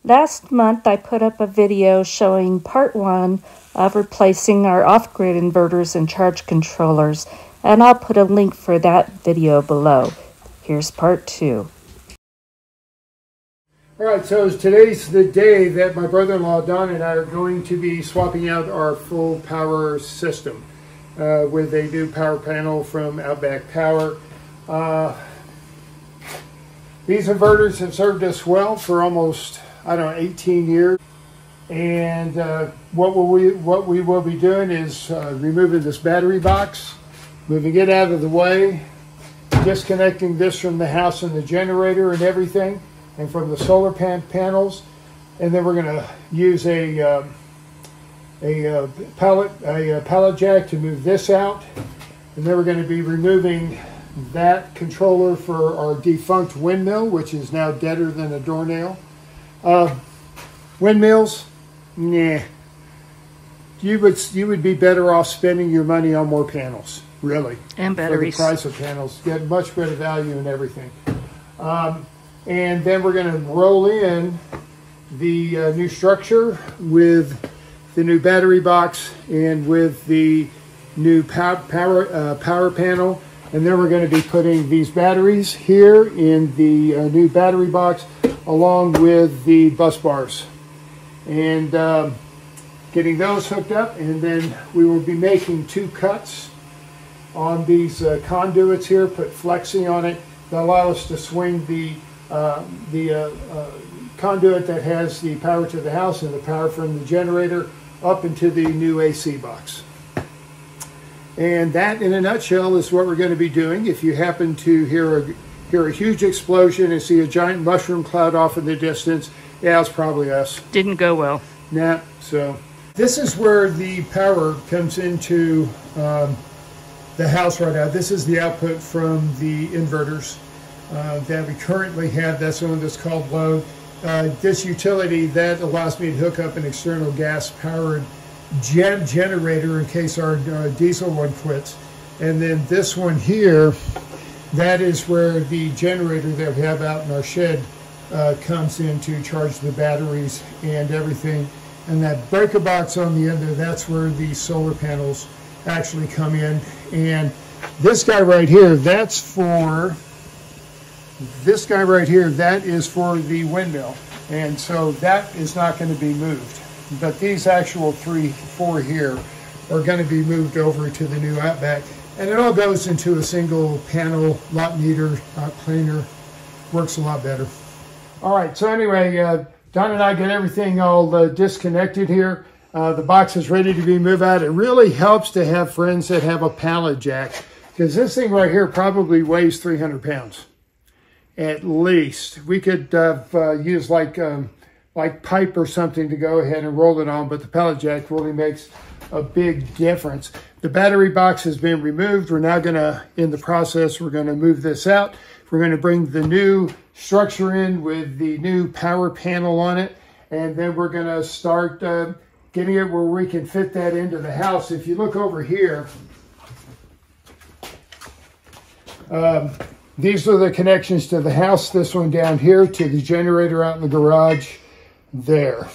Last month, I put up a video showing part 1 of replacing our off-grid inverters and charge controllers, and I'll put a link for that video below. Here's part 2. All right, so today's the day that my brother-in-law Don and I are going to be swapping out our full power system with a new power panel from Outback Power. These inverters have served us well for almost, 18 years. And what we will be doing is removing this battery box, moving it out of the way, disconnecting this from the house and the generator and everything, and from the solar panels. And then we're going to use a pallet jack to move this out. And then we're going to be removing that controller for our defunct windmill, which is now deader than a doornail. Windmills, nah. You would be better off spending your money on more panels, really. And batteries. For the price of panels, get much better value and everything. And then we're going to roll in the new structure with the new battery box and with the new power panel. And then we're going to be putting these batteries here in the new battery box along with the bus bars. And getting those hooked up, and then we will be making 2 cuts on these conduits here, put flexi on it that allow us to swing the conduit that has the power to the house and the power from the generator up into the new AC box. And that, in a nutshell, is what we're going to be doing. If you happen to hear a huge explosion and see a giant mushroom cloud off in the distance, yeah, it's probably us. Didn't go well. Nah, so this is where the power comes into the house right now. This is the output from the inverters that we currently have. That's the one that's called load. This utility, that allows me to hook up an external gas-powered generator in case our diesel one quits. And then this one here, that is where the generator that we have out in our shed comes in to charge the batteries and everything. And that breaker box on the end there, that's where the solar panels actually come in. And this guy right here, that is for the windmill. And so that is not going to be moved. But these actual 4 here are going to be moved over to the new Outback. And it all goes into a single panel, a lot neater, lot cleaner, works a lot better. All right, so anyway, Don and I get everything all disconnected here. The box is ready to be moved out. It really helps to have friends that have a pallet jack, because this thing right here probably weighs 300 pounds, at least. We could use like pipe or something to go ahead and roll it on, but the pallet jack really makes a big difference. The battery box has been removed. We're now in the process, we're gonna move this out. We're gonna bring the new structure in with the new power panel on it, and then we're gonna start getting it where we can fit that into the house. If you look over here, these are the connections to the house. This one down here to the generator out in the garage there.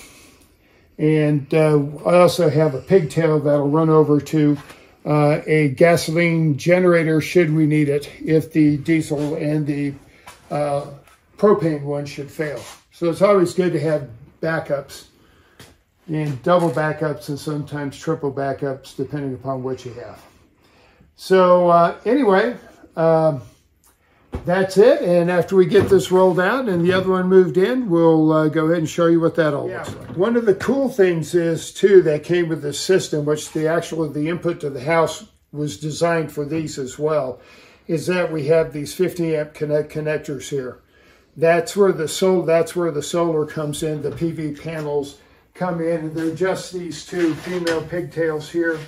And I also have a pigtail that'll run over to a gasoline generator should we need it, if the diesel and the propane one should fail. So it's always good to have backups, and double backups and sometimes triple backups depending upon what you have. So anyway, that's it. And after we get this rolled out and the other one moved in, we'll go ahead and show you what that all looks like. One of the cool things is too, that came with this system, which the input to the house was designed for these as well, is that we have these 50 amp connectors here. That's where the solar comes in. The PV panels come in, and they're just these 2 female pigtails here.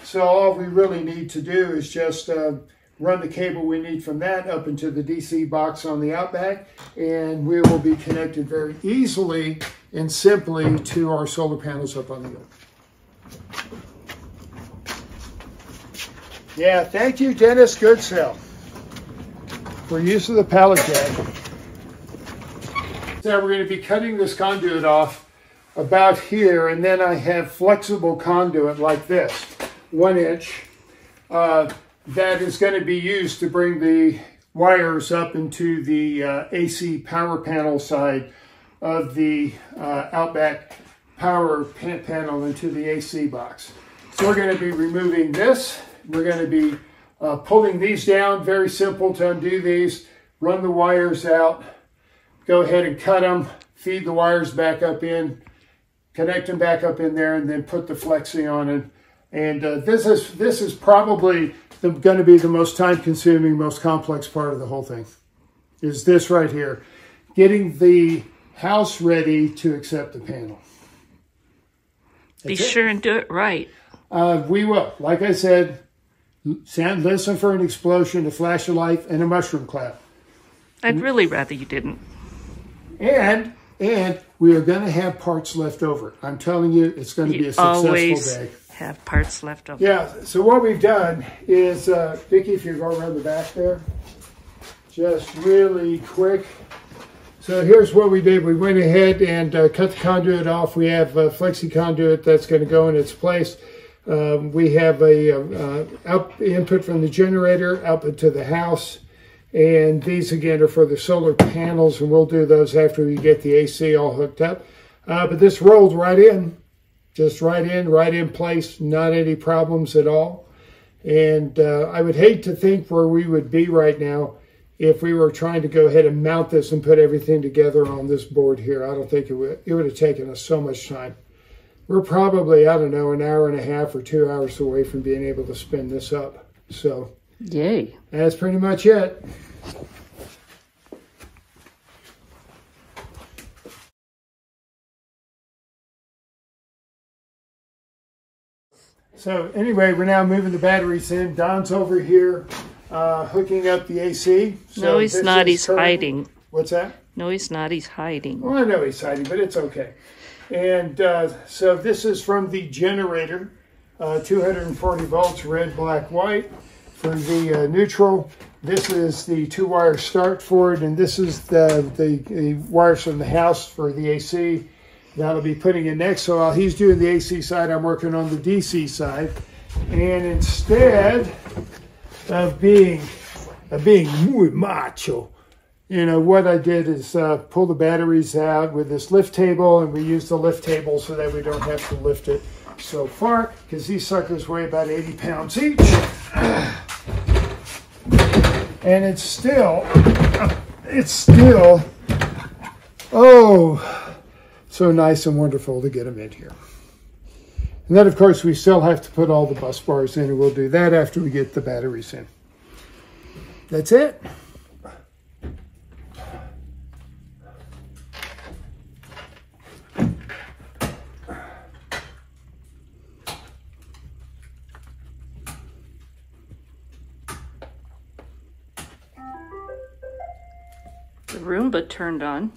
So all we really need to do is just run the cable we need from that up into the DC box on the Outback, and we will be connected very easily and simply to our solar panels up on the hill. Yeah, thank you, Dennis Goodsell, for use of the pallet jack. Now we're going to be cutting this conduit off about here, and then I have flexible conduit like this, 1 inch, that is going to be used to bring the wires up into the AC power panel side of the Outback power panel into the AC box. So we're going to be removing this. We're going to be pulling these down. Very simple to undo these. Run the wires out. Go ahead and cut them. Feed the wires back up in. Connect them back up in there, and then put the flexi on it. And this is probably going to be the most time-consuming, most complex part of the whole thing. Is this right here, getting the house ready to accept the panel. Be sure and do it right. We will. Like I said, listen for an explosion, a flash of light, and a mushroom cloud. I'd really rather you didn't. And we are going to have parts left over. I'm telling you, it's going to be a successful day. Have parts left over. Yeah, so what we've done is, Vickie, if you go around the back there, just really quick. So here's what we did. We went ahead and cut the conduit off. We have a flexi conduit that's going to go in its place. We have a input from the generator, output to the house. And these, again, are for the solar panels, and we'll do those after we get the AC all hooked up. But this rolled right in. Just right in place, not any problems at all. And I would hate to think where we would be right now if we were trying to go ahead and mount this and put everything together on this board here. I don't think it would have taken us so much time. We're probably, I don't know, an hour and a half or 2 hours away from being able to spin this up. So, yay. That's pretty much it. So anyway, we're now moving the batteries in. Don's over here hooking up the AC. So no, he's not. He's hiding. What's that? No, he's not. He's hiding. Well, I know he's hiding, but it's okay. And so this is from the generator, 240 volts, red, black, white. For the neutral, this is the 2-wire start for it, and this is the wires from the house for the AC. That'll be putting in next. So while he's doing the AC side, I'm working on the DC side. And instead of being muy macho, you know, what I did is pull the batteries out with this lift table, and we use the lift table so that we don't have to lift it so far, because these suckers weigh about 80 pounds each. And it's still, oh, so nice and wonderful to get them in here. And then, of course, we still have to put all the bus bars in, and we'll do that after we get the batteries in. That's it. The Roomba turned on.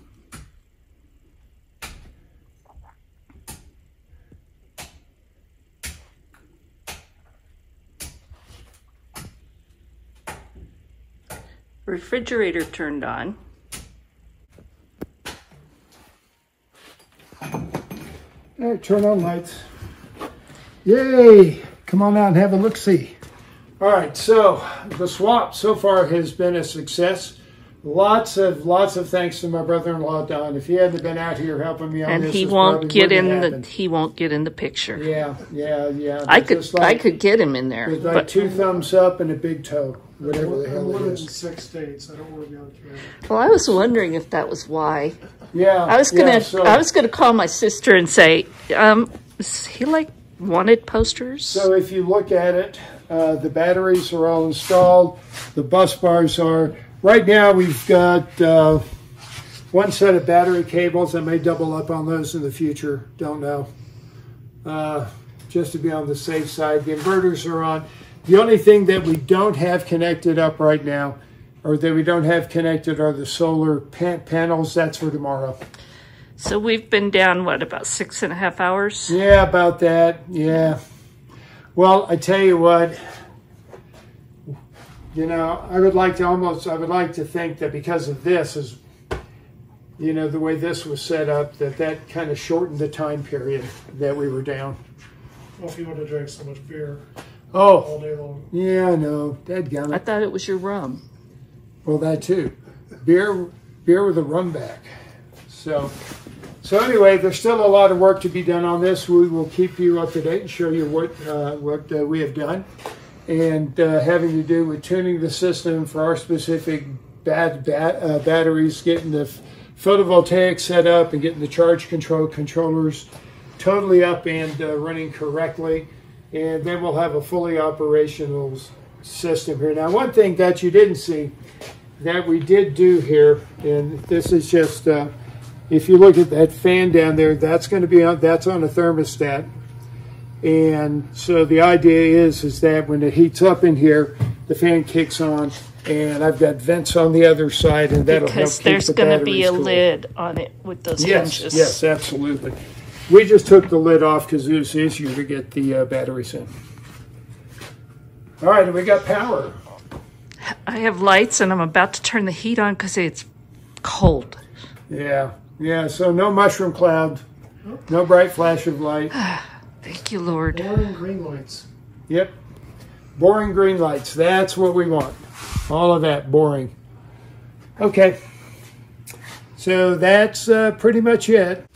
Refrigerator turned on. All right, turn on lights. Yay! Come on out and have a look-see. All right, so the swap so far has been a success. Lots of thanks to my brother-in-law Don. If he hadn't been out here helping me on and this, he won't get in the picture. Yeah. I could get him in there. With like 2 thumbs up and a big toe, whatever the hell it is. In 6 states. I don't want to be on camera. Well, I was wondering if that was why. Yeah. I was gonna call my sister and say, is he like wanted posters? So if you look at it, the batteries are all installed. The bus bars are. Right now we've got 1 set of battery cables. I may double up on those in the future. Don't know. Just to be on the safe side. The inverters are on. The only thing that we don't have connected up right now, or that we don't have connected, are the solar panels. That's for tomorrow. So we've been down, what, about 6.5 hours? Yeah, about that. Yeah. Well, I tell you what. You know, I would like to think that because of this, you know, the way this was set up, that kind of shortened the time period that we were down. Well, if you want to drink so much beer Oh, all day long. yeah, I know. Dadgummit. I thought it was your rum. Well, that too. Beer with a rum back. So anyway, there's still a lot of work to be done on this. We will keep you up to date and show you what we have done, and having to do with tuning the system for our specific batteries, getting the photovoltaic set up, and getting the charge controllers totally up and running correctly, and then we'll have a fully operational system here. Now, one thing that you didn't see that we did do here, and this is just if you look at that fan down there, that's going to be on, that's on a thermostat. And so the idea is that when it heats up in here, the fan kicks on, and I've got vents on the other side, and that'll help keep the batteries cool. Because there's going to be a lid on it with those hinges. Yes, absolutely. We just took the lid off because it was easier to get the batteries in. All right, and we got power. I have lights, and I'm about to turn the heat on because it's cold. Yeah, so no mushroom cloud, no bright flash of light. Thank you, Lord. Boring green lights. Yep, boring green lights. That's what we want. All of that, boring. Okay, so that's pretty much it.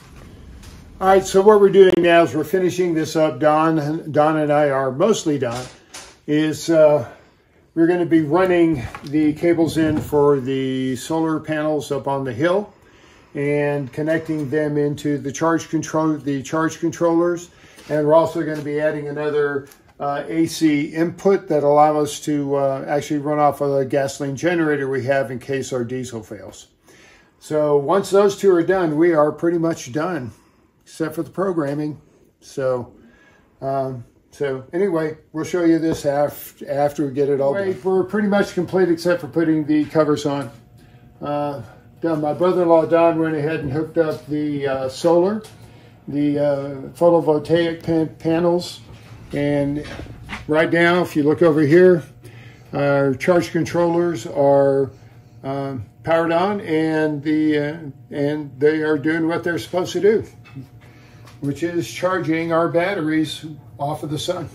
All right, so what we're doing now is we're finishing this up. Don and I are mostly done. We're going to be running the cables in for the solar panels up on the hill and connecting them into the charge controllers. And we're also going to be adding another AC input that allow us to actually run off of a gasoline generator we have in case our diesel fails. So once those two are done, we are pretty much done, except for the programming. So anyway, we'll show you this after we get it all done. We're pretty much complete except for putting the covers on. My brother-in-law Don went ahead and hooked up the solar, the photovoltaic panels, and right now, if you look over here, our charge controllers are powered on, and they are doing what they're supposed to do, which is charging our batteries off of the sun.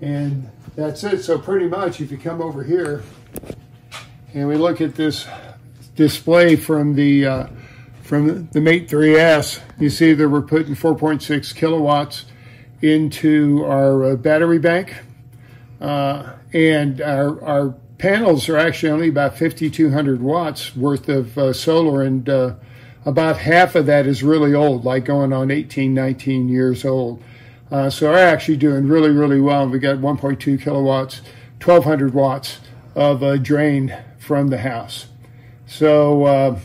And that's it. So pretty much, if you come over here and we look at this display from the Mate 3S, you see that we're putting 4.6 kilowatts into our battery bank, and our panels are actually only about 5,200 watts worth of solar, and about half of that is really old, like going on 18, 19 years old. So we're actually doing really, really well. We got 1.2 kilowatts, 1,200 watts of drain from the house. So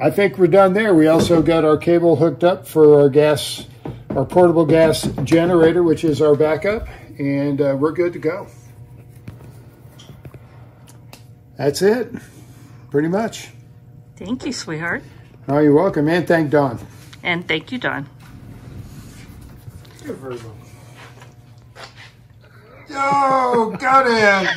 I think we're done there. We also got our cable hooked up for our portable gas generator, which is our backup, and we're good to go. That's it, pretty much. Thank you, sweetheart. Oh, you're welcome, and thank Don. And thank you, Don. You're very welcome. Yo, got him!